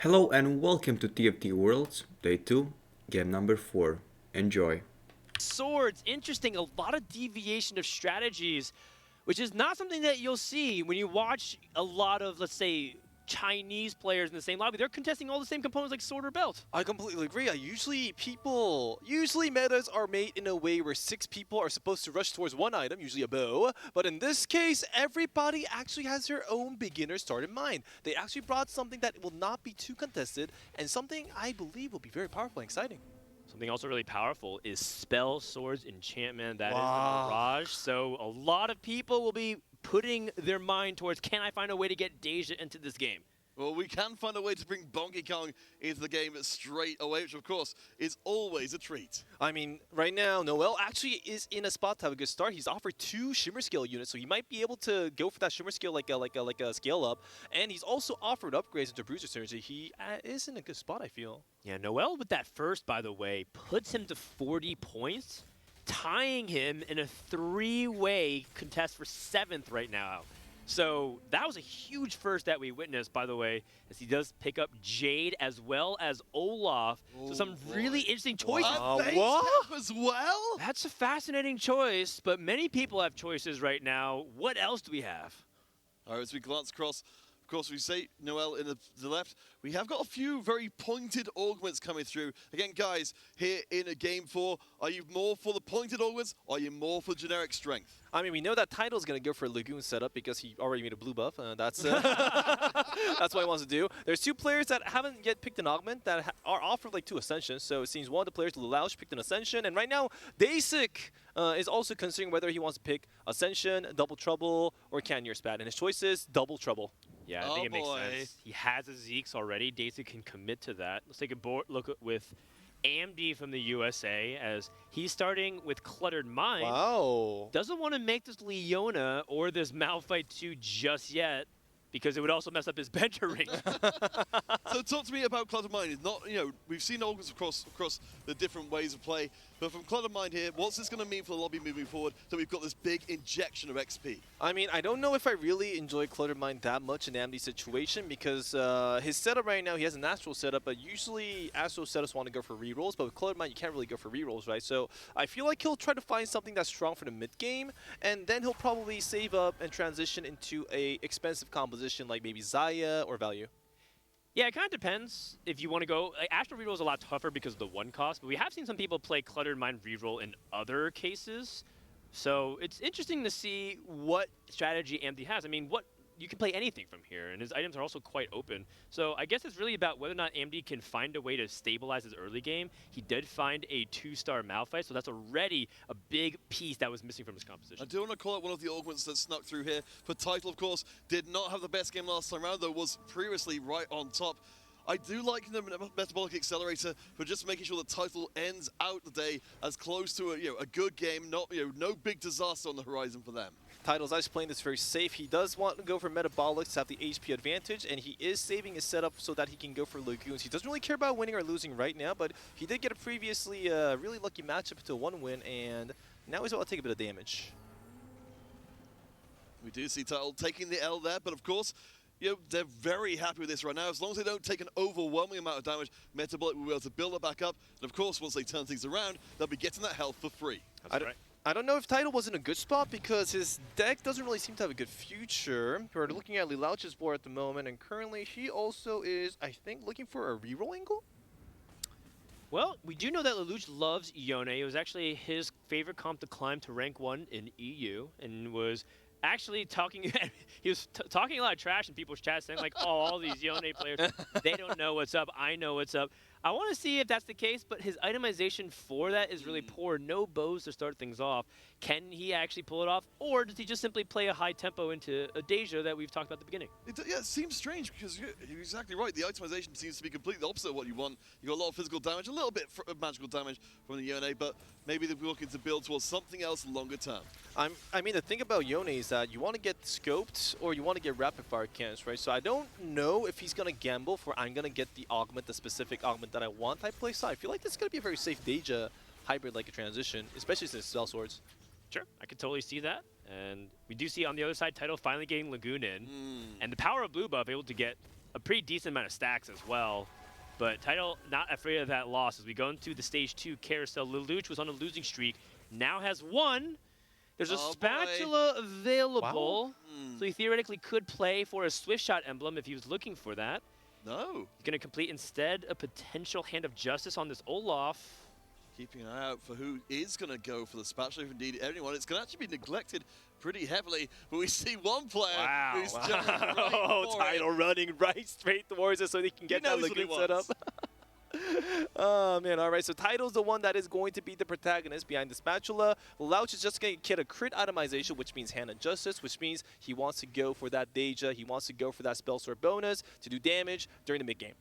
Hello and welcome to TFT Worlds, Day 2, Game number 4. Enjoy. Swords, interesting, a lot of deviation of strategies, which is not something that you'll see when you watch a lot of, let's say, Chinese players in the same lobby. They're contesting all the same components like sword or belt. I completely agree. Usually metas are made in a way where 6 people are supposed to rush towards one item, usually a bow, but in this case, everybody actually has their own beginner start in mind. They actually brought something that will not be too contested, and something I believe will be very powerful and exciting. Something also really powerful is spell, swords, enchantment. That is Wow. the Mirage. So a lot of people will be putting their mind towards, can I find a way to get Deja into this game? Well, we can find a way to bring Donkey Kong into the game straight away, which of course is always a treat. I mean, right now, Noel actually is in a spot to have a good start. He's offered 2 Shimmer Scale units, so he might be able to go for that Shimmer Scale like a scale up. And he's also offered upgrades into Bruiser Synergy. He is in a good spot, I feel. Yeah, Noel with that first, by the way, puts him to 40 points, tying him in a 3-way contest for 7th right now. So that was a huge first that we witnessed, by the way, as he does pick up Jade as well as Olaf. So some really interesting choices. What? As well? That's a fascinating choice, but many people have choices right now. What else do we have? All right, as we glance across, of course, we say Noel in the left. We have got a few very pointed augments coming through. Again, guys, here in a game 4, are you more for the pointed augments, or are you more for generic strength? I mean, we know that Title's going to go for a Lagoon setup because he already made a blue buff. That's that's what he wants to do. There's 2 players that haven't yet picked an augment that are offered like 2 Ascensions. So it seems one of the players, Lelouch, picked an Ascension. And right now, Basic is also considering whether he wants to pick Ascension, Double Trouble, or Canyon Spat. And his choice is Double Trouble. Yeah, I think it makes sense. He has a Zeeks already. Daisy can commit to that. Let's take a look with AMD from the USA as he's starting with Cluttered Mind. Wow. Doesn't want to make this Leona or this Malphite 2 just yet because it would also mess up his Benter ring. So talk to me about Cluttered Mind. It's not, we've seen augments across the different ways of play, but from Cluttered Mind here, what's this going to mean for the lobby moving forward? So we've got this big injection of XP. I mean, I don't know if I really enjoy Cluttered Mind that much in AMD's situation because his setup right now, he has an Astral setup, but usually Astral setups want to go for rerolls, but with Cluttered Mind, you can't really go for rerolls, right? So I feel like he'll try to find something that's strong for the mid game, and then he'll probably save up and transition into a expensive composition like maybe Zaya or Value. Yeah, it kind of depends if you want to go. Like, Astral Reroll is a lot tougher because of the 1 cost, but we have seen some people play Cluttered Mind Reroll in other cases. So it's interesting to see what strategy AMD has. I mean, you can play anything from here, and his items are also quite open. So I guess it's really about whether or not AMD can find a way to stabilize his early game. He did find a 2-star Malphite, so that's already a big piece that was missing from his composition. I do want to call out one of the augments that snuck through here. For Title, of course, did not have the best game last time around, though was previously right on top. I do like the Metabolic Accelerator for just making sure the Title ends out the day as close to a good game, not no big disaster on the horizon for them. Title's actually playing this very safe. He does want to go for Metabolics to have the HP advantage, and he is saving his setup so that he can go for Lagoons. He doesn't really care about winning or losing right now, but he did get a previously really lucky matchup to 1 win, and now he's about to take a bit of damage. We do see Title taking the L there, but of course, they're very happy with this right now. As long as they don't take an overwhelming amount of damage, Metabolic will be able to build it back up. And of course, once they turn things around, they'll be getting that health for free. That's right. I don't know if Title was in a good spot because his deck doesn't really seem to have a good future. We're looking at Lelouch's board at the moment, and currently he also is, I think, looking for a reroll angle? Well, we do know that Lelouch loves Yone. It was actually his favorite comp to climb to rank 1 in EU, and was actually talking, he was talking a lot of trash in people's chats, saying like, oh, all these Yone players, they don't know what's up, I know what's up. I want to see if that's the case, but his itemization for that is really poor. No bows to start things off. Can he actually pull it off, or does he just simply play a high tempo into a Deja that we've talked about at the beginning? It seems strange because you're exactly right. The itemization seems to be completely the opposite of what you want. You got a lot of physical damage, a little bit of magical damage from the Yone, but maybe they're looking to build towards something else longer term. I mean, the thing about Yone is that you want to get scoped or you want to get rapid fire cannons, right? So I don't know if he's going to gamble for I'm going to get the augment, the specific augment that I want type play. So I feel like this is going to be a very safe Deja hybrid like a transition, especially since it's spell swords. Sure, I could totally see that. And we do see on the other side, Title finally getting Lagoon in. And the power of blue buff able to get a pretty decent amount of stacks as well. But Title not afraid of that loss as we go into the stage 2 carousel. Lelouch was on a losing streak, now has 1. There's a spatula available, so he theoretically could play for a Swift Shot emblem if he was looking for that. No. He's going to complete instead a potential Hand of Justice on this Olaf. Keeping an eye out for who is going to go for the spatula, if indeed anyone. It's going to actually be neglected pretty heavily, but we see one player who's jumping right for Title running right straight towards it so they can get that Lagoon set up. Oh, man. All right, so Title's the one that is going to be the protagonist behind the spatula. Louch is just going to get a crit itemization, which means Hand of Justice, which means he wants to go for that Deja. He wants to go for that Spell Sword bonus to do damage during the mid-game.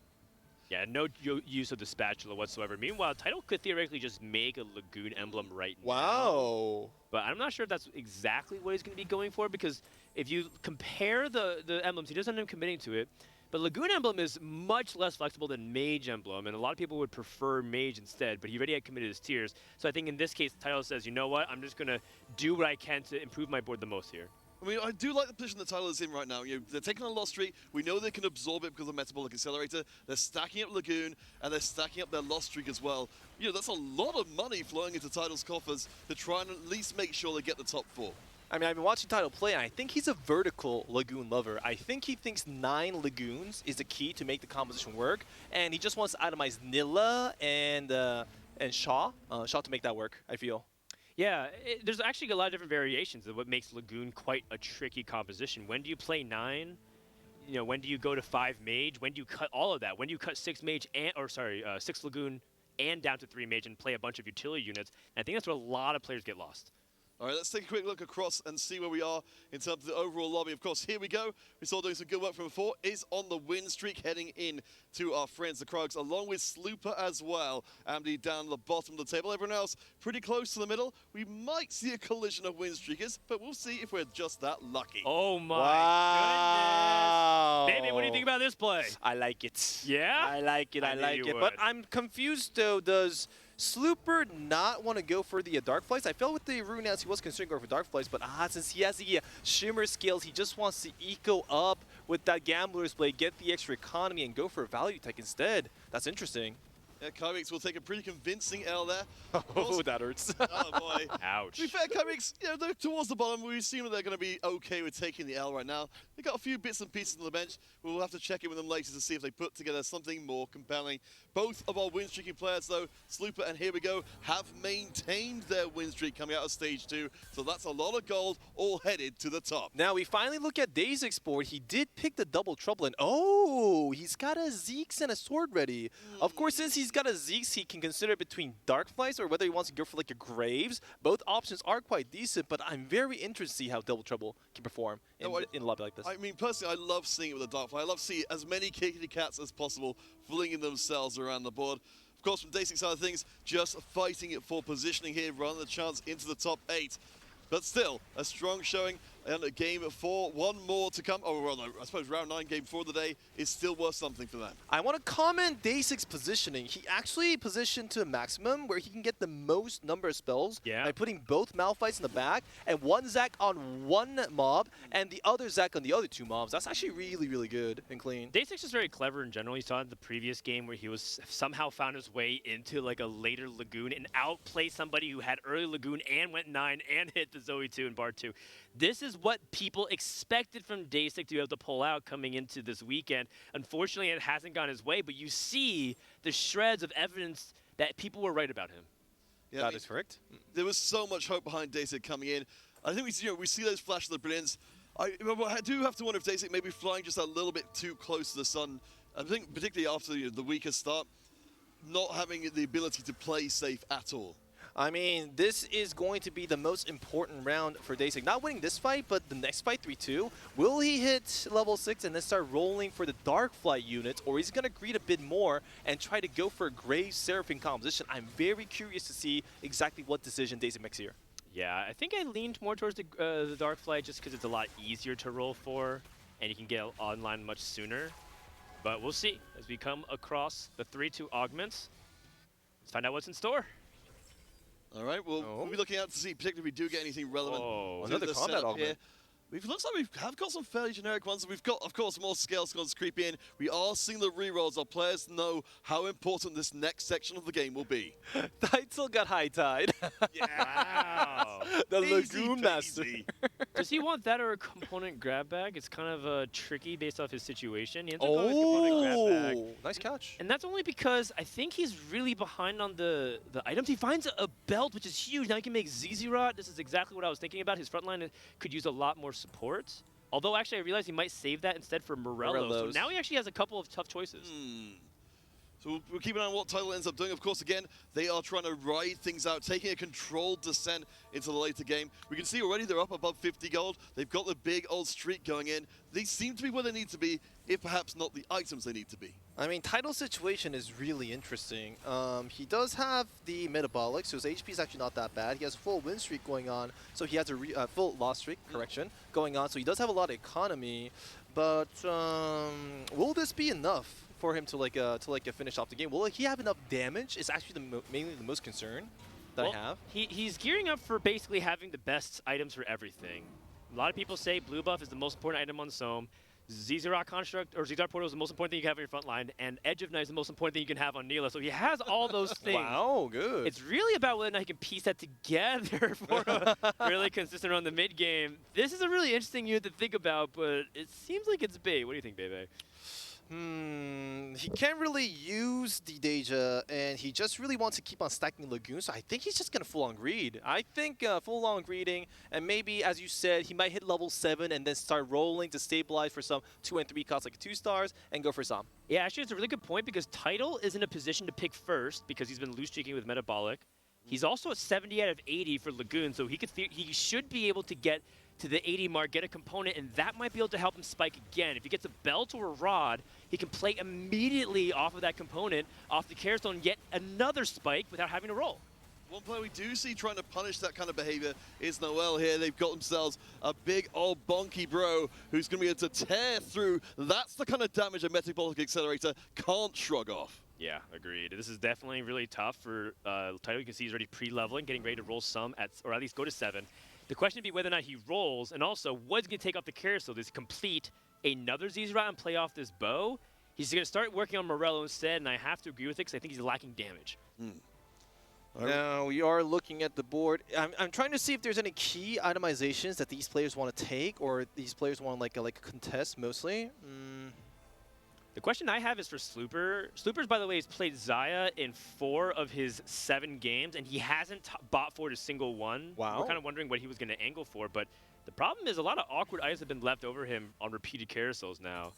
Yeah, no use of the spatula whatsoever. Meanwhile, Title could theoretically just make a Lagoon emblem right now. Wow. But I'm not sure if that's exactly what he's going to be going for, because if you compare the emblems, he doesn't end up committing to it. But Lagoon Emblem is much less flexible than Mage Emblem, and a lot of people would prefer Mage instead, but he already had committed his tiers. So I think in this case, Title says, you know what, I'm just going to do what I can to improve my board the most here. I mean, I do like the position the Title is in right now. You know, they're taking on a loss streak. We know they can absorb it because of Metabolic Accelerator. They're stacking up Lagoon, and they're stacking up their loss streak as well. You know, that's a lot of money flowing into Title's coffers to try and at least make sure they get the top 4. I mean, I've been watching Title play, and I think he's a vertical Lagoon lover. I think he thinks 9 Lagoons is the key to make the composition work, and he just wants to itemize Nilla and Shaw to make that work, I feel. Yeah, there's actually a lot of different variations of what makes Lagoon quite a tricky composition. When do you play 9? You know, when do you go to 5 Mage? When do you cut all of that? When do you cut 6 Mage and, 6 Lagoon and down to 3 Mage and play a bunch of utility units? And I think that's where a lot of players get lost. All right, let's take a quick look across and see where we are in terms of the overall lobby. Of course, here we go. We saw doing some good work from before. Is on the win streak, heading in to our friends, the Krugs, along with Slooper as well. Amdi down the bottom of the table. Everyone else pretty close to the middle. We might see a collision of win streakers, but we'll see if we're just that lucky. Oh my Wow. goodness. Baby, what do you think about this play? I like it. Yeah? I like it. I like it. But I'm confused, though. Does Slooper not want to go for the Dark Flights? I felt with the Runeouts he was considering going for Dark Flights, but since he has the Shimmer skills, he just wants to eco up with that Gambler's Blade, get the extra economy, and go for a value tech instead. That's interesting. Yeah, Kyrix will take a pretty convincing L there. Oh, that hurts. Oh, boy. Ouch. To be fair, Kyrix, you know, they're towards the bottom. We assume that they're going to be okay with taking the L right now. They've got a few bits and pieces on the bench. We'll have to check in with them later to see if they put together something more compelling. Both of our win-streaking players, though, Slooper and Here We Go, have maintained their win streak coming out of Stage 2. So that's a lot of gold, all headed to the top. Now, we finally look at Dazek's board. He did pick the double trouble, and oh, he's got a Zeeks and a sword ready. Of course, since he's got a Zeeks, he can consider between Dark Flights or whether he wants to go for like a Graves. Both options are quite decent, but I'm very interested to see how double trouble can perform in a lobby like this. I mean, personally, I love seeing it with the Dark Fly. I love seeing as many kitty cats as possible flinging themselves around the board. Of course, from Dazek's side of things, just fighting it for positioning here, running the chance into the top 8. But still, a strong showing and a game 4, one more to come. Oh, well, no, I suppose round 9, game 4 of the day is still worth something for them. I want to comment Dazek's positioning. He actually positioned to a maximum where he can get the most number of spells by putting both Malphites in the back and one Zac on one mob and the other Zac on the other 2 mobs. That's actually really, really good and clean. Dazek's is very clever in general. You saw in the previous game where he was somehow found his way into like a later Lagoon and outplayed somebody who had early Lagoon and went 9 and hit the Zoe 2 and Bar 2. This is what people expected from Dazek to be able to pull out coming into this weekend. Unfortunately, it hasn't gone his way, but you see the shreds of evidence that people were right about him. Yeah, That is correct. There was so much hope behind Dazek coming in. I think we see those flashes of brilliance. I do have to wonder if Dazek may be flying just a little bit too close to the sun. I think particularly after the weaker start, not having the ability to play safe at all. I mean, this is going to be the most important round for Dazek. Not winning this fight, but the next fight, 3-2. Will he hit level 6 and then start rolling for the Dark Flight units, or he's going to greed a bit more and try to go for a Grave Seraphim composition? I'm very curious to see exactly what decision Dazek makes here. Yeah, I think I leaned more towards the Dark Flight just because it's a lot easier to roll for, and you can get online much sooner. But we'll see as we come across the 3-2 augments. Let's find out what's in store. All right, well, we'll be looking out to see, particularly if we do get anything relevant. Oh, another the combat setup augment. It looks like we have got some fairly generic ones. We've got, of course, more scale scores creeping in. We are seeing the rerolls. Our players know how important this next section of the game will be. Title got high tide. Wow. The Easy Lagoon Master. peasy. Does he want that or a component grab bag? It's kind of tricky based off his situation. He ends up going with component grab bag. Oh, nice catch. And that's only because I think he's really behind on the items. He finds a belt, which is huge. Now he can make ZZ Rot. This is exactly what I was thinking about. His front line could use a lot more support. Although, actually, I realized he might save that instead for Morello. So now he actually has a couple of tough choices. So we'll keep an eye on what Title ends up doing. Of course, again, they are trying to ride things out, taking a controlled descent into the later game. We can see already they're up above 50 gold. They've got the big old streak going in. They seem to be where they need to be, if perhaps not the items they need to be. I mean, Title's situation is really interesting. He does have the metabolic, so his HP is actually not that bad. He has a full win streak going on, so he has a full loss streak, correction, going on. So he does have a lot of economy, but will this be enough for him to finish off the game? Will he have enough damage? Is actually mainly the most concern that I have. He's gearing up for basically having the best items for everything. A lot of people say blue buff is the most important item on Sohm. ZZ Construct or ZZ Portal is the most important thing you can have on your front line, and Edge of Night is the most important thing you can have on Neela. So he has all those things. Wow, good. It's really about whether or not he can piece that together for a really consistent run in the mid game. This is a really interesting unit to think about, but it seems like it's bait. What do you think, Bebe? He can't really use the Deja, and he just really wants to keep on stacking Lagoon, so I think he's just going to full-on greed. I think full-on greeding, and maybe, as you said, he might hit level 7 and then start rolling to stabilize for some 2 and 3 costs like 2 stars and go for some. Yeah, actually, it's a really good point because Title is in a position to pick first because he's been loose streaking with Metabolic. He's also at 70 out of 80 for Lagoon, so he should be able to get to the 80 mark, get a component, and that might be able to help him spike again. If he gets a belt or a rod, he can play immediately off of that component, off the Care Stone, get another spike without having to roll. One player we do see trying to punish that kind of behavior is Noel here. They've got themselves a big old bonky bro who's going to be able to tear through. That's the kind of damage a Metabolic Accelerator can't shrug off. Yeah, agreed. This is definitely really tough for Title. You can see he's already pre-leveling, getting ready to roll some, or at least go to 7. The question would be whether or not he rolls, and also what's going to take off the carousel. Does he complete another ZZ Rot and play off this bow? He's going to start working on Morello instead, and I have to agree with it because I think he's lacking damage. Now we are looking at the board. I'm trying to see if there's any key itemizations that these players want to take, or these players want like a contest mostly. The question I have is for Slooper. Slooper's, by the way, has played Xayah in 4 of his 7 games, and he hasn't bought for a single one. Wow. We're kind of wondering what he was going to angle for, but the problem is a lot of awkward items have been left over him on repeated carousels now.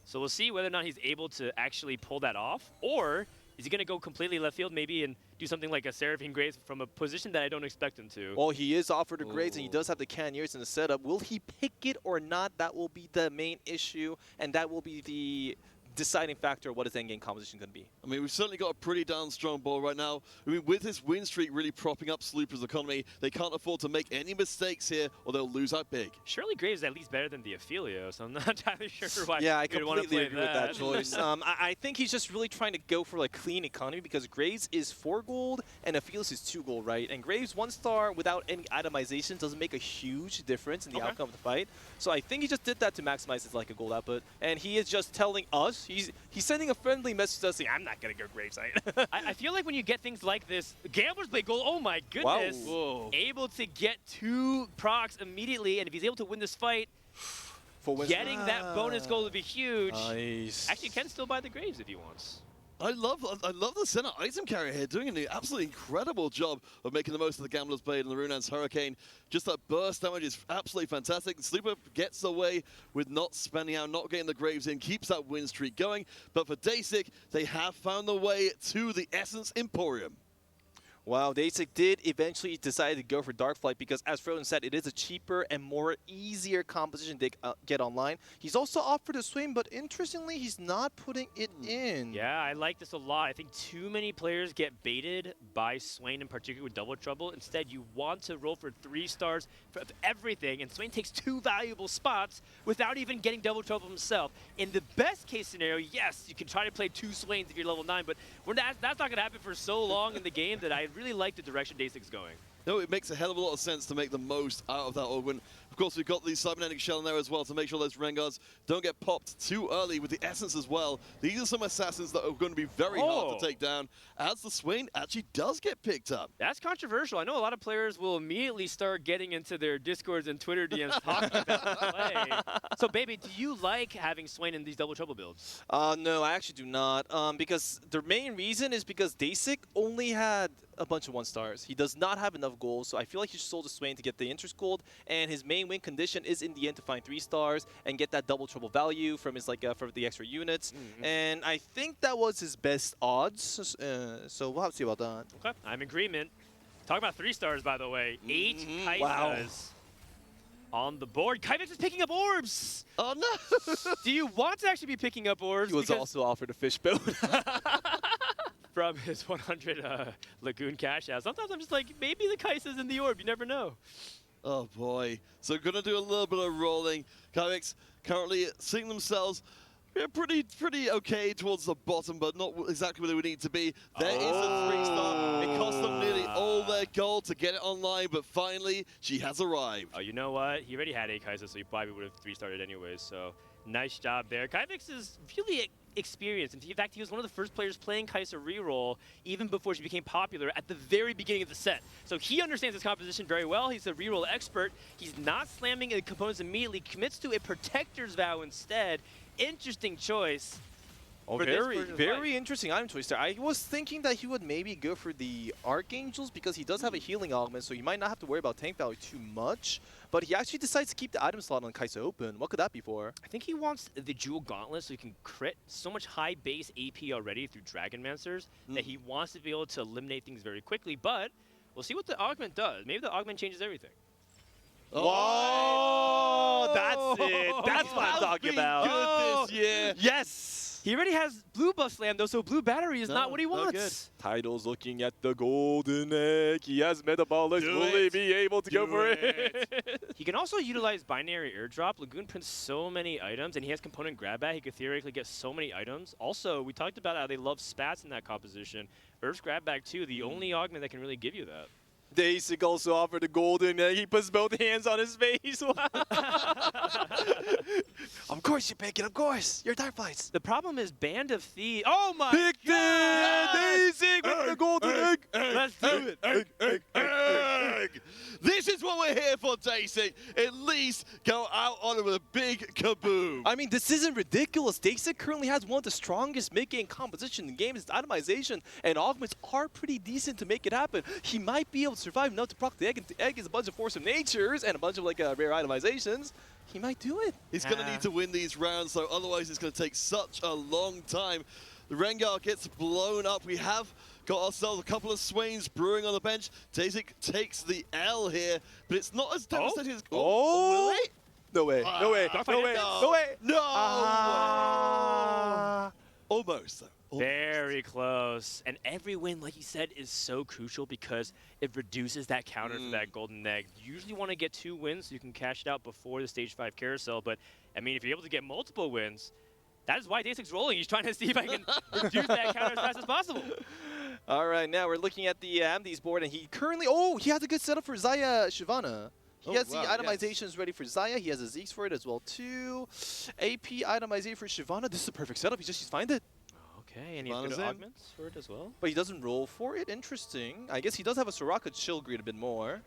So we'll see whether or not he's able to actually pull that off, or is he going to go completely left field maybe and do something like a Seraphine Graves from a position that I don't expect him to? Well, he is offered a Graves, and he does have the Cannoneers in the setup. Will he pick it or not? That will be the main issue, and that will be the deciding factor of what his endgame composition going to be. I mean, we've certainly got a pretty darn strong ball right now. I mean, with his win streak really propping up Slooper's economy, they can't afford to make any mistakes here or they'll lose out big. Surely Graves is at least better than the Ophelio, so I'm not entirely sure why Yeah, I you'd want to completely play agree with that choice. I think he's just really trying to go for like clean economy because Graves is 4 gold and Aphelios is 2 gold, right? And Graves 1 star without any itemization doesn't make a huge difference in the outcome of the fight. So I think he just did that to maximize his like a gold output. And he is just telling us, he's sending a friendly message to us saying, I'm not going to go Gravesite. I feel like when you get things like this, Gamblers play gold, oh my goodness. Wow. Able to get 2 procs immediately, and if he's able to win this fight, getting that bonus gold would be huge. Nice. Actually, he can still buy the Graves if he wants. I love the center item carrier here doing an absolutely incredible job of making the most of the Gambler's Blade and the Runan's Hurricane. Just that burst damage is absolutely fantastic. Slooper gets away with not spending out, not getting the Graves in, keeps that win streak going. But for Dasic, they have found the way to the Essence Emporium. Wow, Dasic did eventually decide to go for Darkflight because, as Frozen said, it is a cheaper and more easier composition to get online. He's also offered a swing, but interestingly, he's not putting it in. Yeah, I like this a lot. I think too many players get baited by Swain, in particular with Double Trouble. Instead, you want to roll for 3 stars for everything, and Swain takes 2 valuable spots without even getting Double Trouble himself. In the best case scenario, yes, you can try to play 2 Swains if you're level 9, but that's not going to happen for so long in the game that I really like the direction Dasic's going. No, it makes a hell of a lot of sense to make the most out of that Ogwin. Of course, we've got the cybernetic shell in there as well to make sure those Rengars don't get popped too early with the essence as well. These are some assassins that are going to be very hard to take down, as the Swain actually does get picked up. That's controversial. I know a lot of players will immediately start getting into their Discords and Twitter DMs talking about the play. So, baby, do you like having Swain in these double trouble builds? No, I actually do not. Because the main reason is because Dasik only had a bunch of 1-stars. He does not have enough goals, so I feel like he sold the Swain to get the interest gold, and his main win condition is in the end to find 3 stars and get that double trouble value from his for the extra units. And I think that was his best odds. So we'll have to see about that. Okay, I'm in agreement. Talk about 3 stars, by the way. 8 Kaisas Wow. on the board. Kaivix is picking up orbs. Oh, no! Do you want to actually be picking up orbs? He was Because also offered a fish build. from his 100 Lagoon cash out. Sometimes I'm just like, maybe the Kaisa's in the orb. You never know. Oh boy. So gonna do a little bit of rolling. Kavix currently seeing themselves pretty okay towards the bottom, but not exactly where they would need to be. There is a 3-star. It cost them nearly all their gold to get it online, but finally she has arrived. Oh, you know what? He already had 8 Kaisa, so he probably would have 3-started anyways. So nice job there. Kaivix is really experienced. In fact, he was one of the first players playing Kaisa reroll even before she became popular at the very beginning of the set. So he understands his composition very well. He's a reroll expert. He's not slamming the components immediately, commits to a Protector's Vow instead. Interesting choice. Oh, for this version of the very fight. interesting item choice there. I was thinking that he would maybe go for the Archangels because he does have a healing augment, so you might not have to worry about tank value too much. But he actually decides to keep the item slot on Kaisa open. What could that be for? I think he wants the Jewel Gauntlet so he can crit so much high base AP already through Dragonmancers that he wants to be able to eliminate things very quickly. But we'll see what the augment does. Maybe the augment changes everything. Whoa! That's it. That's what I'm talking about. Good this year. Yes! He already has Blue Buff Slam though, so Blue Battery is not what he Not wants. Title's looking at the golden egg. He has metabolics. Do Will it. he be able to go Do for it? He can also utilize Binary Airdrop. Lagoon prints so many items, and he has Component Grab Bag. He could theoretically get so many items. Also, we talked about how they love spats in that composition. Earth's Grab Bag too, the only augment that can really give you that. Dasik also offered the golden egg. He puts both hands on his face. Of course you pick it. Of course. You're Dark Flights. The problem is Band of Thieves. Oh my Picked God! it! Dasik with the golden egg. Let's do it. Egg. This is what we're here for, Dasik. At least go out on it with a big kaboom. I mean, this isn't ridiculous. Dasik currently has one of the strongest mid-game composition in the game. His itemization and augments are pretty decent to make it happen. He might be able to survive enough to proc the egg, and the egg is a bunch of Force of Natures and a bunch of rare itemizations. He might do it. He's going to need to win these rounds, so otherwise it's going to take such a long time. The Rengar gets blown up. We have got ourselves a couple of Swains brewing on the bench. Dasik takes the L here, but it's not as devastating as... Oh! will it? No way. No way. Dark No Fight way. it. No way. No! Ah. Almost, though. Very close. And every win, like you said, is so crucial because it reduces that counter for that golden egg. You usually want to get 2 wins so you can cash it out before the stage 5 carousel. But, I mean, if you're able to get multiple wins, that is why Dasik's rolling. He's trying to see if I can reduce that counter as fast as possible. All right, now we're looking at the Amdes board, and he currently... Oh, he has a good setup for Zaya Shyvana. He has the itemizations ready for Zaya. He has a Zeeks for it as well, too. AP itemization for Shyvana. This is a perfect setup. He just needs to find it. Okay, and he's Shyvana's good in. augments for it as well. But he doesn't roll for it. Interesting. I guess he does have a Soraka chill greed a bit more.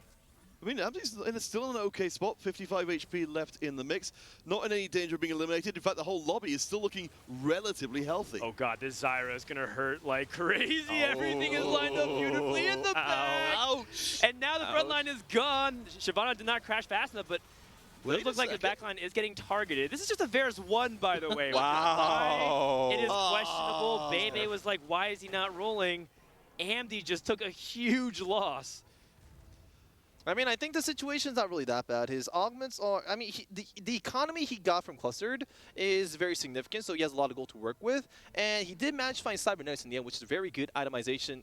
I mean, Abdi's still in an okay spot. 55 HP left in the mix. Not in any danger of being eliminated. In fact, the whole lobby is still looking relatively healthy. Oh god, this Zyra is gonna hurt like crazy. Everything is lined up beautifully in the back. Ouch! And now the front line is gone. Shyvana did not crash fast enough, but Wait it looks a like the second. back line is getting targeted. This is just a Varus 1, by the way. Wow. It is questionable. Bebe was like, why is he not rolling? Amdi just took a huge loss. I mean, I think the situation's not really that bad. His augments are... I mean, the economy he got from Clustered is very significant, so he has a lot of gold to work with. And he did manage to find Cybernetics in the end, which is a very good itemization,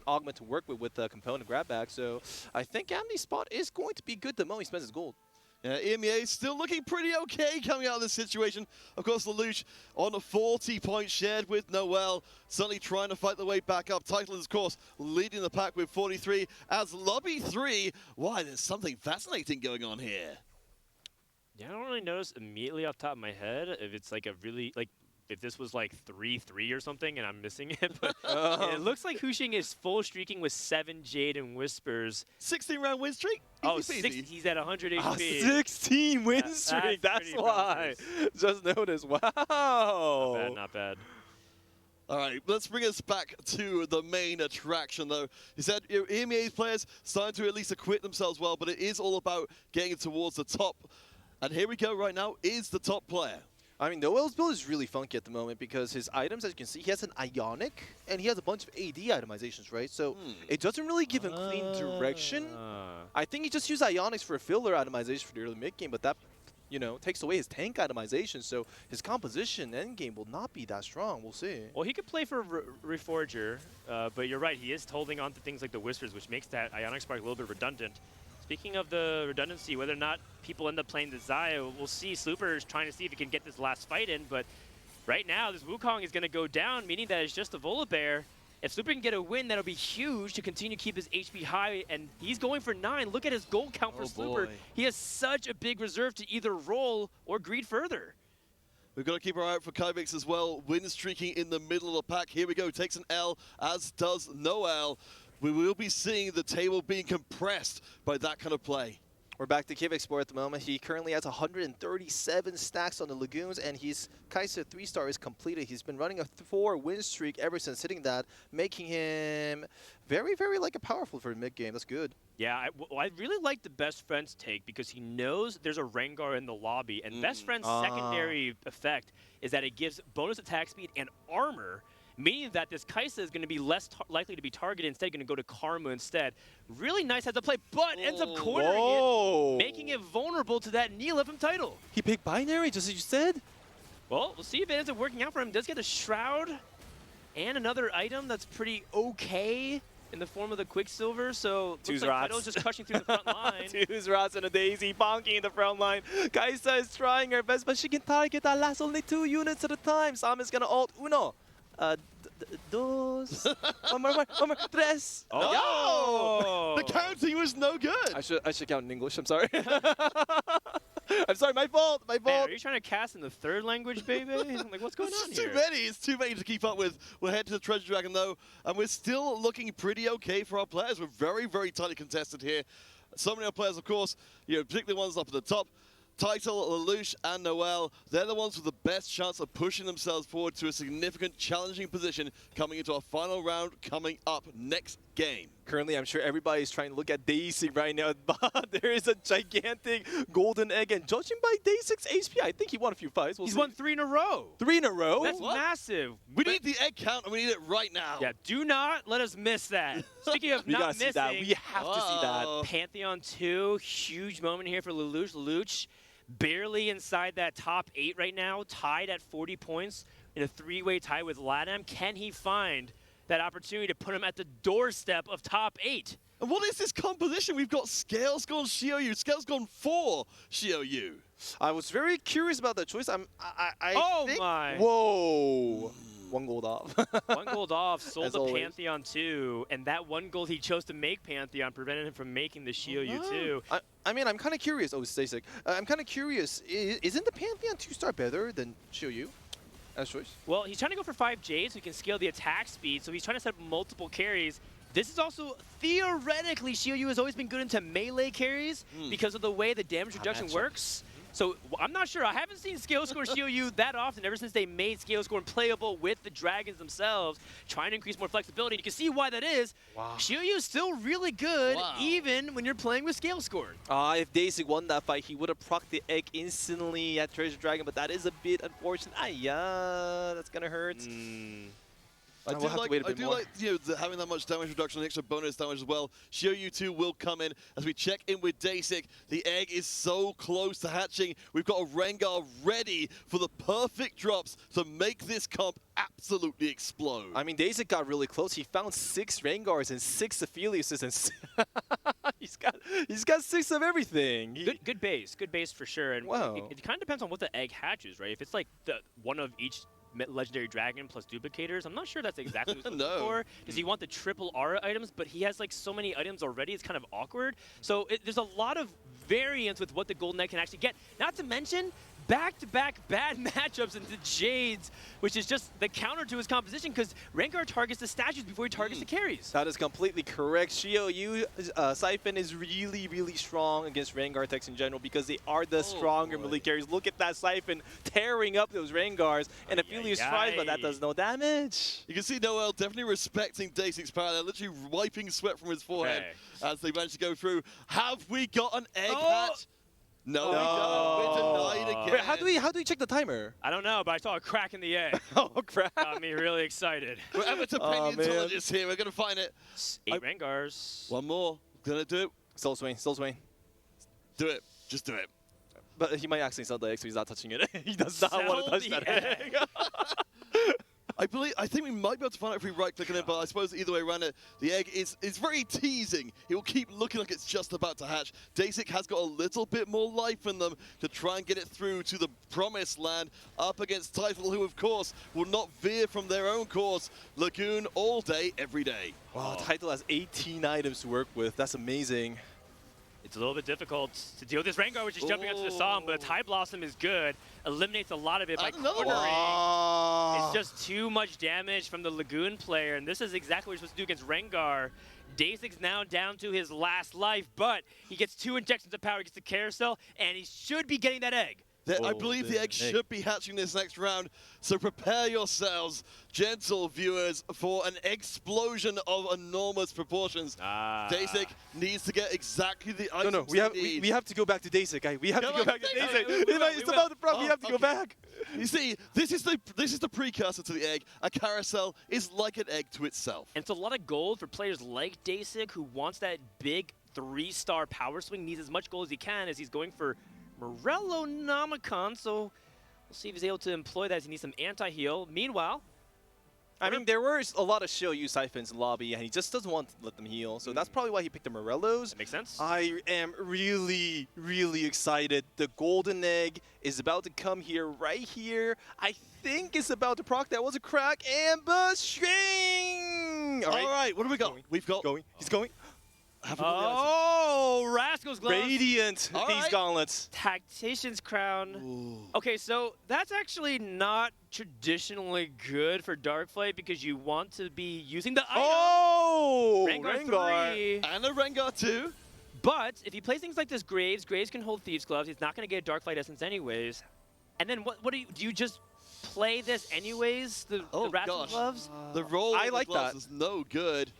augment to work with component grab bag. So I think Amdi's spot is going to be good the moment he spends his gold. EMEA still looking pretty okay coming out of this situation. Of course, Lelouch on a 40 points shared with Noel, certainly trying to fight the way back up. Titan, of course, leading the pack with 43. As Lobby 3, why, there's something fascinating going on here. Yeah, I don't really notice immediately off the top of my head if it's like a really like if this was like 3-3 or something and I'm missing it, but it looks like Huxing is full streaking with 7 Jade and Whispers. 16-round win streak. Oh, Easy six, peasy. he's at 100 HP. 16 win That- streak. that's That's pretty why. Just noticed. Wow. Not bad, not bad. All right, let's bring us back to the main attraction, though. He said EMEA's players starting to at least acquit themselves well, but it is all about getting towards the top. And here we go right now is the top player. I mean, Noel's build is really funky at the moment because his items, as you can see, he has an Ionic and he has a bunch of AD itemizations, right? So it doesn't really give him clean direction. I think he just used Ionics for a filler itemization for the early mid game, but that, you know, takes away his tank itemization. So his composition end game will not be that strong. We'll see. Well, he could play for Reforger, but you're right. He is holding on to things like the Whispers, which makes that Ionic Spark a little bit redundant. Speaking of the redundancy, whether or not people end up playing the Xayah, we'll see. Slooper is trying to see if he can get this last fight in, but right now this Wukong is going to go down, meaning that it's just a Volibear. If Slooper can get a win, that'll be huge to continue to keep his HP high, and he's going for 9. Look at his gold count for Slooper. He has such a big reserve to either roll or greed further. We've got to keep our eye out for Kybix as well. Win streaking in the middle of the pack. Here we go. Takes an L, as does Noel. We will be seeing the table being compressed by that kind of play. We're back to Kivexport at the moment. He currently has 137 stacks on the Lagoons, and his Kaiser 3-star is completed. He's been running a 4 win streak ever since hitting that, making him very, very like a powerful for mid-game. That's good. Yeah, I really like the Best Friend's take because he knows there's a Rengar in the lobby, and Best Friend's secondary effect is that it gives bonus attack speed and armor, meaning that this Kaisa is going to be less likely to be targeted, instead going to go to Karma instead. Really nice heads up play, but ends up cornering it, making it vulnerable to that Neil title. He picked Binary, just as you said? Well, we'll see if it ends up working out for him. Does get a Shroud and another item that's pretty okay in the form of the Quicksilver, so looks like Title's just crushing through the front line. Two's Rots and a Daisy bonking in the front line. Kaisa is trying her best, but she can target that last only 2 units at a time. Sam is going to ult Uno. Dos. one more, tres. Oh! The counting was no good. I should count in English. I'm sorry. I'm sorry. My fault. My Man, fault. are you trying to cast in the 3rd language, baby? Like, what's going on It's here? too many. It's too many to keep up with. We'll head to the Treasure Dragon, though, and we're still looking pretty okay for our players. We're very, very tightly contested here. So many of our players, of course, particularly ones up at the top. Title, Lelouch, and Noel, they're the ones with the best chance of pushing themselves forward to a significant, challenging position coming into our final round coming up next game. Currently, I'm sure everybody's trying to look at Daisy right now, but there is a gigantic golden egg, and judging by Daysig's HP, I think he won a few fights. He's won 3 in a row. 3 in a row? That's massive. We need the egg count, and we need it right now. Yeah, do not let us miss that. Speaking of we not gotta missing, see that. We have to see that. Pantheon 2, huge moment here for Lelouch. Lelouch barely inside that top 8 right now, tied at 40 points in a 3-way tie with Latam. Can he find that opportunity to put him at the doorstep of top 8? And what is this composition? We've got Scales gone Xiaoyu. Scales gone for Xiaoyu. I was very curious about that choice. I Oh think, my! Whoa! 1 gold off. 1 gold off, sold As the always. Pantheon 2, and that 1 gold he chose to make Pantheon prevented him from making the Xiaoyu 2. I mean, I'm kind of curious. Oh, stay sick. I'm kind of curious. Isn't the Pantheon 2-star better than Xiaoyu as choice? Well, he's trying to go for 5 Jades so he can scale the attack speed, so he's trying to set up multiple carries. This is also, theoretically, Xiaoyu has always been good into melee carries because of the way the damage reduction works. So I'm not sure. I haven't seen Scale Score Xiaoyu that often ever since they made Scale Score playable with the Dragons themselves, trying to increase more flexibility. You can see why that is. Wow. Xiaoyu is still really good, even when you're playing with Scale Score. If Daisy won that fight, he would have procced the egg instantly at Treasure Dragon, but that is a bit unfortunate. That's gonna hurt. I do like having that much damage reduction and extra bonus damage as well. Xiaoyu 2 will come in as we check in with Daisik. The egg is so close to hatching. We've got a Rengar ready for the perfect drops to make this comp absolutely explode. I mean, Daisy got really close. He found 6 Rengars and 6 Apheliuses, and he's got 6 of everything. Good base for sure. And Wow. it kind of depends on what the egg hatches, right? If it's like the one of each Legendary Dragon plus Duplicators. I'm not sure that's exactly what he's No. looking for. Does he want the triple aura items? But he has like so many items already, it's kind of awkward. So there's a lot of variance with what the Golden Egg can actually get. Not to mention, back-to-back bad matchups into Jades, which is just the counter to his composition because Rengar targets the statues before he targets the carries. That is completely correct. Xiao Siphon is really, really strong against Rengar techs in general because they are the stronger melee carries. Look at that Siphon tearing up those Rengars, and Aphelios tries, but that does no damage. You can see Noel definitely respecting Dasic's power. They're literally wiping sweat from his forehead as they manage to go through. Have we got an egg hatch? No, we don't. We're denied again. Wait, how do we check the timer? I don't know, but I saw a crack in the egg. Oh, crap. Got me really excited. We're amateur paleontologists here. We're going to find it. 8 Rengars. One more. Gonna do it. Still Swain. Do it. Just do it. But he might accidentally sell the egg, so he's not touching it. He does not want to touch that egg. I think we might be able to find out if we right-click on it, but I suppose either way around it, the egg is very teasing. It will keep looking like it's just about to hatch. Dasic has got a little bit more life in them to try and get it through to the promised land up against Title, who, of course, will not veer from their own course. Lagoon all day, every day. Wow, Title has 18 items to work with. That's amazing. It's a little bit difficult to deal with this Rengar, which is jumping onto the Psalm, but Tie Blossom is good. Eliminates a lot of it by cornering. It's just too much damage from the Lagoon player, and this is exactly what you're supposed to do against Rengar. Dasic's now down to his last life, but he gets 2 injections of power, he gets the carousel, and he should be getting that egg. I believe the egg should be hatching this next round, so prepare yourselves, gentle viewers, for an explosion of enormous proportions. Dasic needs to get exactly the items we have to go back to Dasic. We have to go back to Dasic. It's about the problem. We have to go back. You see, this is the precursor to the egg. A carousel is like an egg to itself. And it's a lot of gold for players like Dasic, who wants that big 3-star power swing, needs as much gold as he can as he's going for Morello Namicon, so we'll see if he's able to employ that as he needs some anti-heal. Meanwhile, I mean, there were a lot of Xiao Siphons in lobby, and he just doesn't want to let them heal, so that's probably why he picked the Morellos. That makes sense. I am really, really excited. The Golden Egg is about to come here, right here. I think it's about to proc. That was a crack. Ambushing! All right, what do we got? We've got... He's going. Oh, Rascal's Gloves. Radiant these gauntlets. Tactician's Crown. Ooh. Okay, so that's actually not traditionally good for Darkflight because you want to be using the item. Oh! Rengar 3. And a Rengar 2. But if he plays things like this Graves can hold Thieves' Gloves. He's not going to get a Darkflight Essence anyways. And then what do you just play this anyways? The Rascal's Gloves? The roll I of like the gloves that. is no good.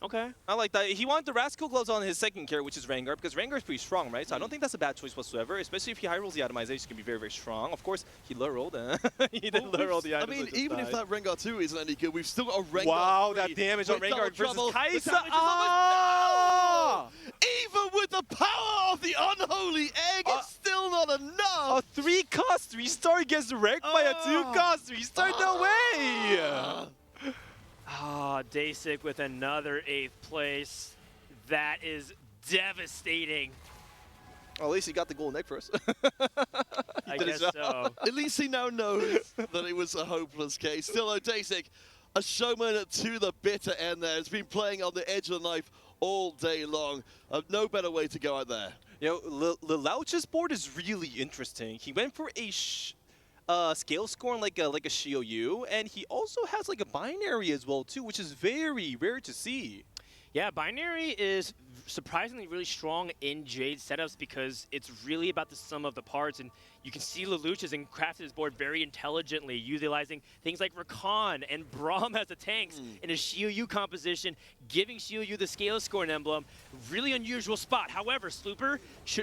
Okay. I like that. He wanted the Rascal Gloves on his second character, which is Rengar, because Rengar is pretty strong, right? So I don't think that's a bad choice whatsoever, especially if he high rolls the itemization, he can be very, very strong. Of course, he low rolled. He did low roll the items. I mean, even if that Rengar 2 isn't any good, we've still got a Rengar 3. Wow, that damage on Rengar versus Kai'Sa. Even with the power of the unholy egg, it's still not enough. A 3-cost 3-star gets wrecked by a 2-cost 3-star? No way! Dasic with another 8th place. That is devastating. Well, at least he got the golden egg first. I guess so. At least he now knows that it was a hopeless case. Still, though, Dasic, a showman to the bitter end there. Has been playing on the edge of the knife all day long. No better way to go out there. You know, Lelouch's board is really interesting. He went for a scale scoring like a Xiao, and he also has like a binary as well too, which is very rare to see. Yeah, binary is surprisingly really strong in Jade setups because it's really about the sum of the parts, and you can see Lelouch has crafted his board very intelligently, utilizing things like Rakan and Braum as the tanks in a Xiao composition, giving Xiao the scale scoring emblem. Really unusual spot. However, Slooper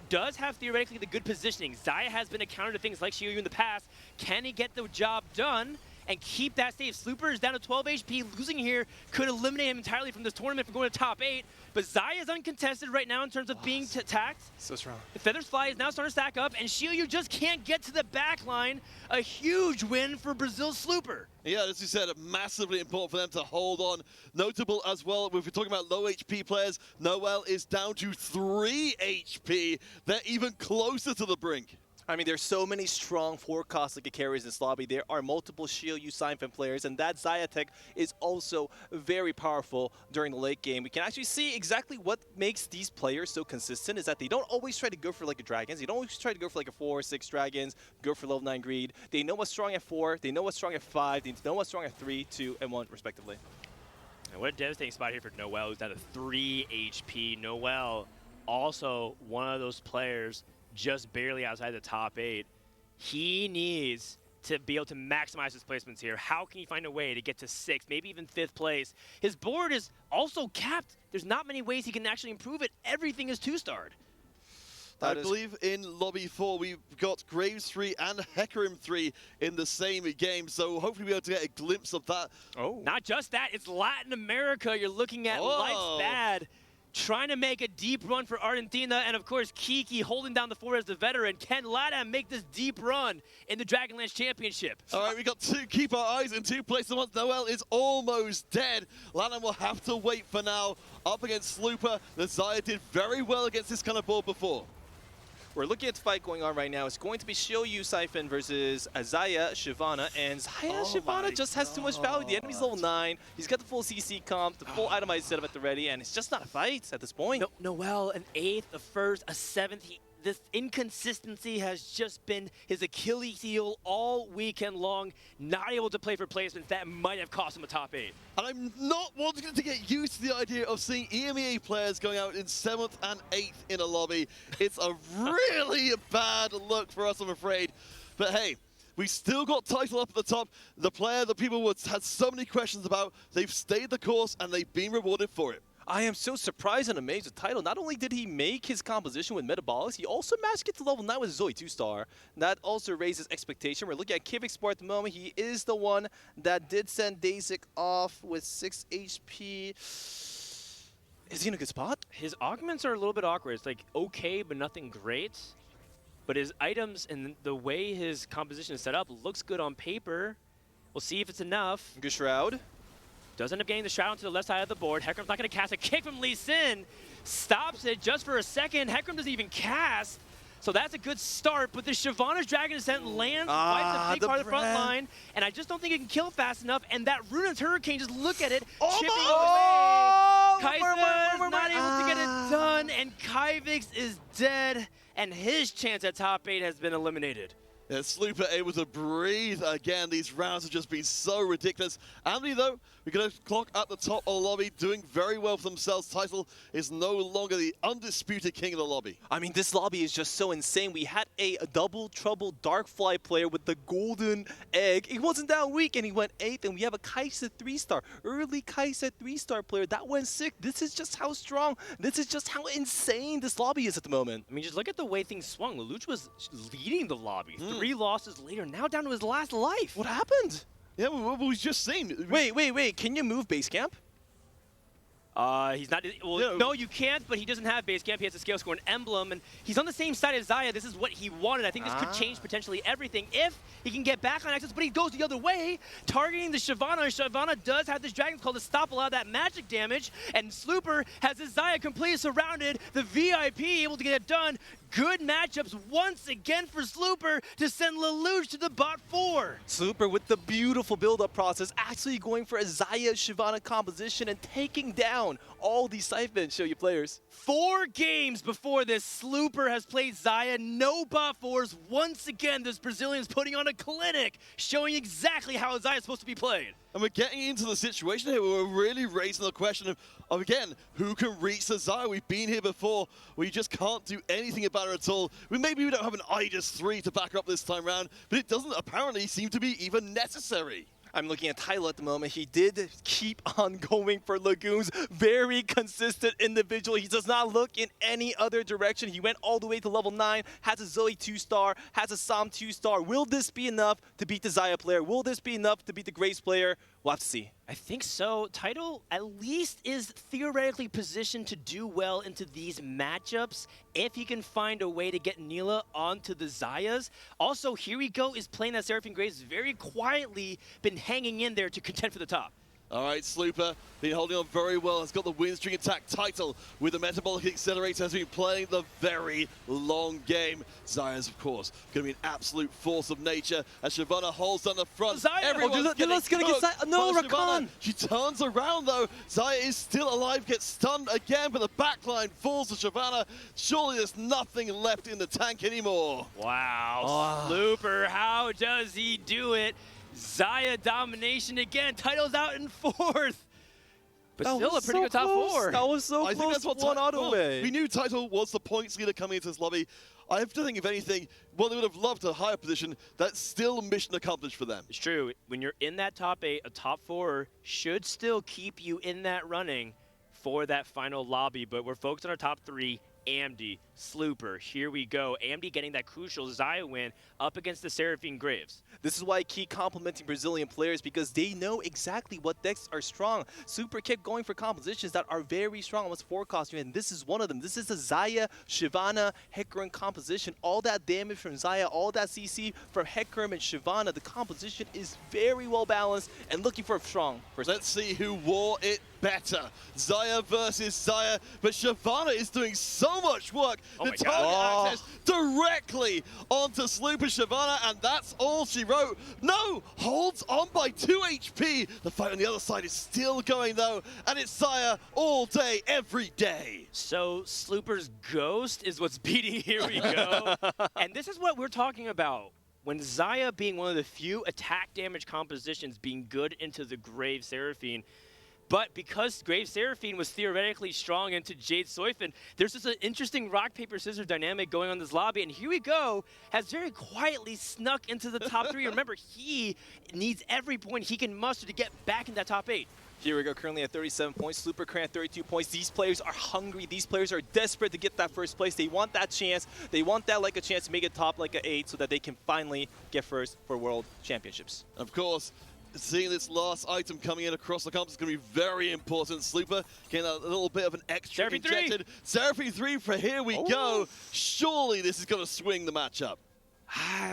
does have theoretically the good positioning. Xayah has been a counter to things like Xiao in the past. Can he get the job done and keep that safe? Slooper is down to 12 HP. Losing here could eliminate him entirely from this tournament from going to top 8. But Xayah is uncontested right now in terms of being attacked. So strong. The Feathers Fly is now starting to stack up, and Xiao just can't get to the back line. A huge win for Brazil's Slooper. Yeah, as you said, massively important for them to hold on. Notable as well, if we're talking about low HP players, Noel is down to 3 HP. They're even closer to the brink. I mean, there's so many strong forecasts like carries in this lobby. There are multiple Shield U Seinfeld players, and that Xayah tech is also very powerful during the late game. We can actually see exactly what makes these players so consistent is that they don't always try to go for like a Dragons. They don't always try to go for like a 4 or 6 Dragons, go for level 9 Greed. They know what's strong at 4, they know what's strong at 5, they know what's strong at 3, 2, and 1, respectively. And what a devastating spot here for Noel, who's down to 3 HP. Noel, also one of those players just barely outside the top 8. He needs to be able to maximize his placements here. How can he find a way to get to 6th, maybe even 5th place? His board is also capped. There's not many ways he can actually improve it. Everything is 2-starred. I believe in Lobby 4, we've got Graves 3 and Hecarim 3 in the same game, so hopefully we'll be able to get a glimpse of that. Oh. Not just that, it's Latin America. You're looking at Life's Bad, trying to make a deep run for Argentina, and of course Kiki holding down the fort as the veteran. Can LATAM make this deep run in the Dragonlance Championship? All right, we got to keep our eyes in 2 places once. Noel is almost dead. LATAM will have to wait for now. Up against Slooper, the Xayah did very well against this kind of board before. We're looking at the fight going on right now. It's going to be Shield U Siphon versus Xayah Shyvana, and Shyvana just has too much value. The enemy's level 9. He's got the full CC comp, the full itemized setup at the ready, and it's just not a fight at this point. Noel, an 8th, a 1st, a 7th. This inconsistency has just been his Achilles heel all weekend long. Not able to play for placements. That might have cost him a top 8. And I'm not wanting to get used to the idea of seeing EMEA players going out in 7th and 8th in a lobby. It's a really bad look for us, I'm afraid. But hey, we still got Title up at the top. The player that people had so many questions about, they've stayed the course and they've been rewarded for it. I am so surprised and amazed with Title. Not only did he make his composition with Metabolics, he also managed to get to level 9 with Zoe 2-star. That also raises expectation. We're looking at Kivik Sport at the moment. He is the one that did send Dazik off with 6 HP. Is he in a good spot? His augments are a little bit awkward. It's like okay, but nothing great. But his items and the way his composition is set up looks good on paper. We'll see if it's enough. Good Shroud. Does end up getting the Shroud onto the left side of the board. Hecarim's not going to cast a kick from Lee Sin. Stops it just for a second. Hecarim doesn't even cast. So that's a good start, but the Shyvana's Dragon Descent lands, wipes a big part of the front line, and I just don't think it can kill fast enough, and that Runa's Hurricane, just look at it, chipping away. Kai'Sa not able to get it done, and Kivix is dead, and his chance at top 8 has been eliminated. Yeah, Slooper able to breathe again. These rounds have just been so ridiculous. Andy, though, we're going to clock at the top of the lobby, doing very well for themselves. Title is no longer the undisputed king of the lobby. I mean, this lobby is just so insane. We had a double trouble Darkfly player with the golden egg. He wasn't that weak, and he went 8th, and we have a Kai'Sa 3-star, early Kai'Sa 3-star player that went 6th. This is just how strong, this is just how insane this lobby is at the moment. I mean, just look at the way things swung. Lelouch was leading the lobby. 3 losses later, now down to his last life. What happened? Yeah, what we've just seen. Wait. Can you move base camp? He's not. Well, no, you can't. But he doesn't have base camp. He has a scale score and emblem, and he's on the same side as Xayah. This is what he wanted. I think this could change potentially everything if he can get back on Nexus. But he goes the other way, targeting the Shyvana. Shyvana does have this Dragon's Call to stop a lot of that magic damage, and Slooper has his Xayah completely surrounded. The VIP able to get it done. Good matchups once again for Slooper to send Lelouch to the bot 4. Slooper with the beautiful build-up process, actually going for a Xayah Shyvana composition and taking down all these Siphon show you players. 4 games before this, Slooper has played Xayah, no bot 4s. Once again, this Brazilian's putting on a clinic, showing exactly how Xayah is supposed to be played. And we're getting into the situation here where we're really raising the question of again, who can reach the Xayah? We've been here before. We just can't do anything about it at all. Maybe we don't have an Idis 3 to back up this time around, but it doesn't apparently seem to be even necessary. I'm looking at Tyler at the moment. He did keep on going for Lagoons. Very consistent individual. He does not look in any other direction. He went all the way to level 9, has a Zoe 2-star, has a Psalm 2-star. Will this be enough to beat the Xayah player? Will this be enough to beat the Grace player? We'll have to see. I think so. Title at least is theoretically positioned to do well into these matchups if he can find a way to get Neela onto the Xayahs. Also, Here We Go is playing that Seraphine Grace very quietly, been hanging in there to contend for the top. All right, Slooper been holding on very well. Has got the win streak attack title with the Metabolic Accelerator. Has been playing the very long game. Zaya's, of course, going to be an absolute force of nature as Shyvana holds on the front. Zaya! Everyone's gonna get Zaya. No, but Shyvana, Rakan! she turns around though. Zaya is still alive, gets stunned again, but the backline falls to Shyvana. Surely there's nothing left in the tank anymore. Wow, Slooper, how does he do it? Zaya domination again, titles out in 4th. But still a pretty good top 4. That was so I close. think that's what one auto away. We knew Title was the points leader coming into this lobby. I have to think, if anything, well, they would have loved a higher position. That's still mission accomplished for them. It's true. When you're in that top 8, a top 4 should still keep you in that running for that final lobby. But we're focused on our top 3. Amdi, Slooper, here we go. Amdi getting that crucial Zaya win up against the Seraphine Graves. This is why I keep complimenting Brazilian players, because they know exactly what decks are strong. Super kept going for compositions that are very strong on what's forecasting, and this is one of them. This is a Zaya, Shyvana, Hecarim composition. All that damage from Zaya, all that CC from Hecarim and Shyvana. The composition is very well balanced and looking for a strong first. Let's see who wore it better. Zaya versus Zaya, but Shyvana is doing so much work to target access directly onto Slooper Shyvana, and that's all she wrote. No, holds on by 2 HP. The fight on the other side is still going though, and it's Zaya all day, every day. So Slooper's ghost is what's beating. Here we go. And this is what we're talking about. When Zaya being one of the few attack damage compositions being good into the Grave Seraphine, but because Grave Seraphine was theoretically strong into Jade Soifin, there's just an interesting rock, paper, scissors dynamic going on in this lobby. And here we go, has very quietly snuck into the top 3. Remember, he needs every point he can muster to get back in that top 8. Here we go, currently at 37 points. Slooper currently at 32 points. These players are hungry. These players are desperate to get that first place. They want that chance. They want that like a chance to make it top like an 8 so that they can finally get first for World Championships. Of course, seeing this last item coming in across the campus is going to be very important. Slooper getting a little bit of an extra Seraphine injected. Seraphine 3 for here we go. Surely this is going to swing the matchup.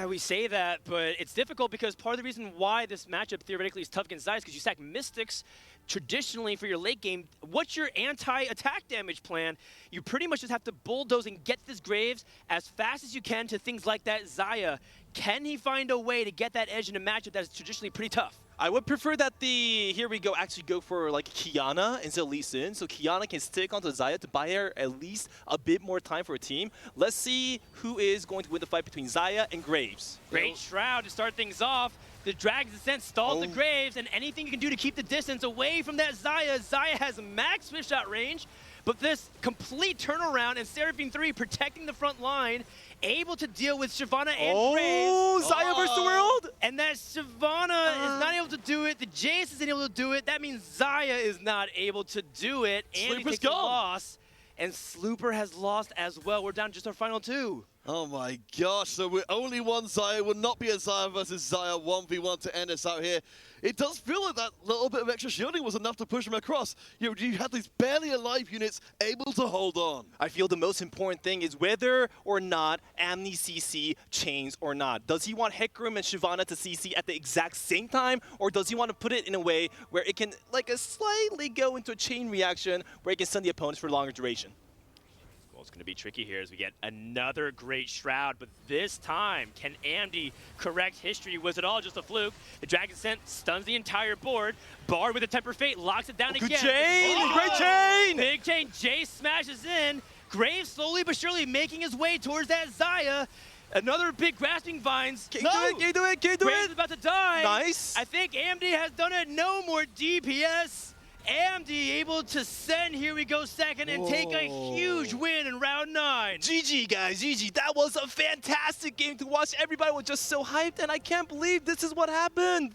We say that, but it's difficult because part of the reason why this matchup theoretically is tough against Zaya is because you stack Mystics traditionally for your late game. What's your anti-attack damage plan? You pretty much just have to bulldoze and get this Graves as fast as you can to things like that Zaya. Can he find a way to get that edge in a matchup that is traditionally pretty tough? I would prefer that here we go, actually go for like Kiana instead of Lee Sin, so Kiana can stick onto Zaya to buy her at least a bit more time for a team. Let's see who is going to win the fight between Zaya and Graves. Great Shroud to start things off. The Dragon's Descent stalled the Graves, and anything you can do to keep the distance away from that Zaya. Zaya has max swift shot range, but this complete turnaround and Seraphine 3 protecting the front line, able to deal with Shyvana and Graves. Zaya versus the world! And that Shyvana is not able to do it. The Jace isn't able to do it. That means Zaya is not able to do it. And he takes a loss. And Slooper has lost as well. We're down just our final 2. Oh my gosh, so we're only one Zaya. Would not be a Zaya versus Zaya 1v1 to end us out here. It does feel like that little bit of extra shielding was enough to push him across. You had these barely alive units able to hold on. I feel the most important thing is whether or not Amni CC chains or not. Does he want Hecarim and Shyvana to CC at the exact same time, or does he want to put it in a way where it can like slightly go into a chain reaction where it can stun the opponents for longer duration? It's going to be tricky here as we get another great Shroud, but this time, can Amdi correct history? Was it all just a fluke? The Dragon Scent stuns the entire board. Bard with a Temper Fate locks it down again. Good chain! Great chain! Big chain. Jace smashes in. Graves slowly but surely making his way towards that Zaya. Another big Grasping Vines. Can you do it? Graves is about to die. Nice. I think Amdi has done it. No more DPS. Amdi able to send, here we go, second and take a huge win in round 9. GG, guys, GG. That was a fantastic game to watch. Everybody was just so hyped, and I can't believe this is what happened.